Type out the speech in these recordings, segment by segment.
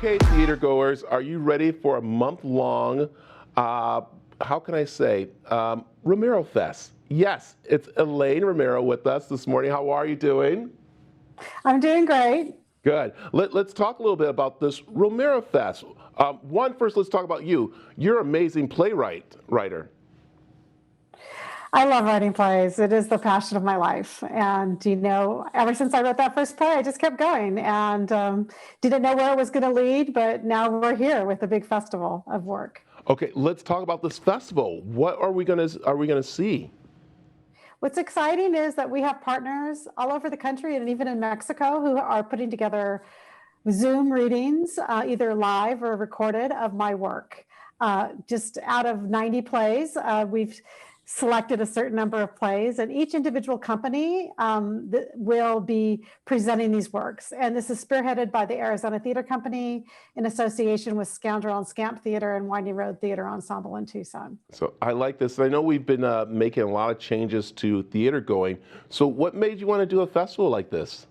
Okay, theater goers, are you ready for a month-long, how can I say, Romerofest? Yes, it's Elaine Romero with us this morning. How are you doing? I'm doing great. Good. Let's talk a little bit about this Romerofest. First, let's talk about you. You're an amazing writer. I love writing plays. It is the passion of my life. And, ever since I wrote that first play, I just kept going and didn't know where it was going to lead, but now we're here with a big festival of work. Okay, let's talk about this festival. What are we gonna see? What's exciting is that we have partners all over the country and even in Mexico who are putting together Zoom readings, either live or recorded, of my work. Just out of 90 plays, we've selected a certain number of plays, and each individual company will be presenting these works. And this is spearheaded by the Arizona Theater Company in association with Scoundrel and Scamp Theater and Winding Road Theater Ensemble in Tucson. So I like this. I know we've been making a lot of changes to theater going. So what made you want to do a festival like this?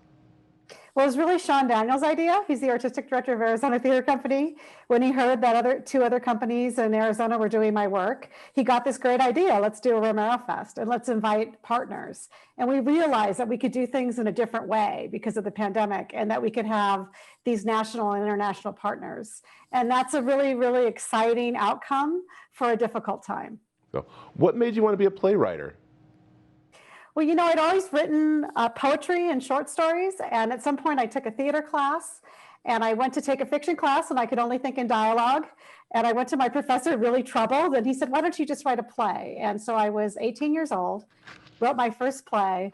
Well, it was really Sean Daniels' idea. He's the artistic director of Arizona Theater Company. When he heard that two other companies in Arizona were doing my work, he got this great idea. Let's do a Romerofest and let's invite partners. And we realized that we could do things in a different way because of the pandemic, and that we could have these national and international partners. And that's a really, really exciting outcome for a difficult time. So what made you want to be a playwright? Well, I'd always written poetry and short stories, and at some point I took a theater class, and I went to take a fiction class, and I could only think in dialogue. And I went to my professor really troubled, and he said, "Why don't you just write a play?" And so I was 18 years old, wrote my first play,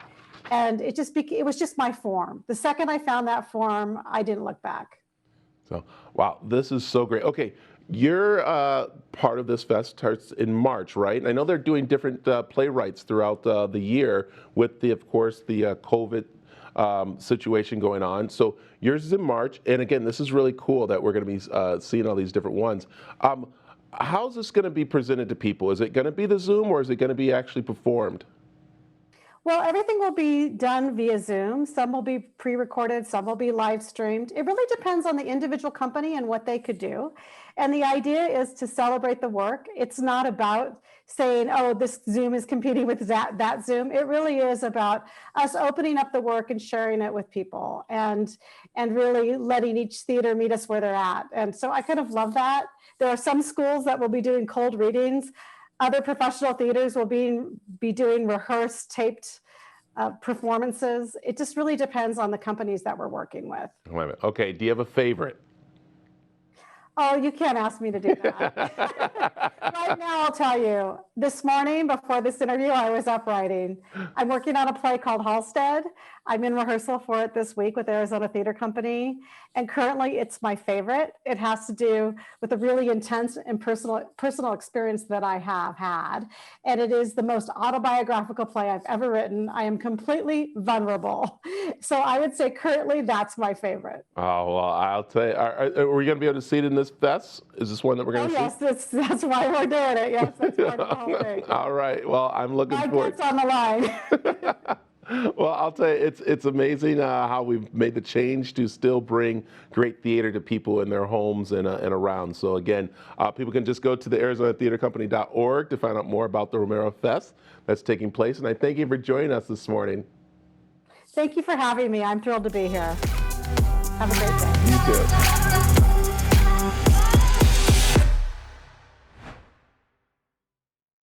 and it was just my form. The second I found that form, I didn't look back. So, wow, this is so great. Okay, your part of this fest starts in March, right? And I know they're doing different playwrights throughout the year with of course, the COVID situation going on. So yours is in March, and again, this is really cool that we're going to be seeing all these different ones. How's this going to be presented to people? Is it going to be the Zoom, or is it going to be actually performed? Well, everything will be done via Zoom. Some will be pre-recorded, some will be live streamed. It really depends on the individual company and what they could do. And the idea is to celebrate the work. It's not about saying, oh, this Zoom is competing with that Zoom. It really is about us opening up the work and sharing it with people, and really letting each theater meet us where they're at. And so I kind of love that. There are some schools that will be doing cold readings. Other professional theaters will be doing rehearsed, taped performances. It just really depends on the companies that we're working with. Wait a minute. Okay, do you have a favorite? Oh, you can't ask me to do that. Right now, I'll tell you. This morning, before this interview, I was up writing. I'm working on a play called Halstead. I'm in rehearsal for it this week with Arizona Theater Company, and currently it's my favorite. It has to do with a really intense and personal experience that I have had, and it is the most autobiographical play I've ever written. I am completely vulnerable. So I would say currently that's my favorite. Oh, well, I'll tell you. Are we going to be able to see it in this fest? Is this one that we're going to see? Yes, that's why we're doing it. Yes, that's part of the whole thing. All right. Well, I'm looking forward. My on the line. Well, I'll tell you, it's amazing how we've made the change to still bring great theater to people in their homes and around. So again, people can just go to the ArizonaTheaterCompany.org to find out more about the Romerofest that's taking place. And I thank you for joining us this morning. Thank you for having me. I'm thrilled to be here. Have a great day. You too.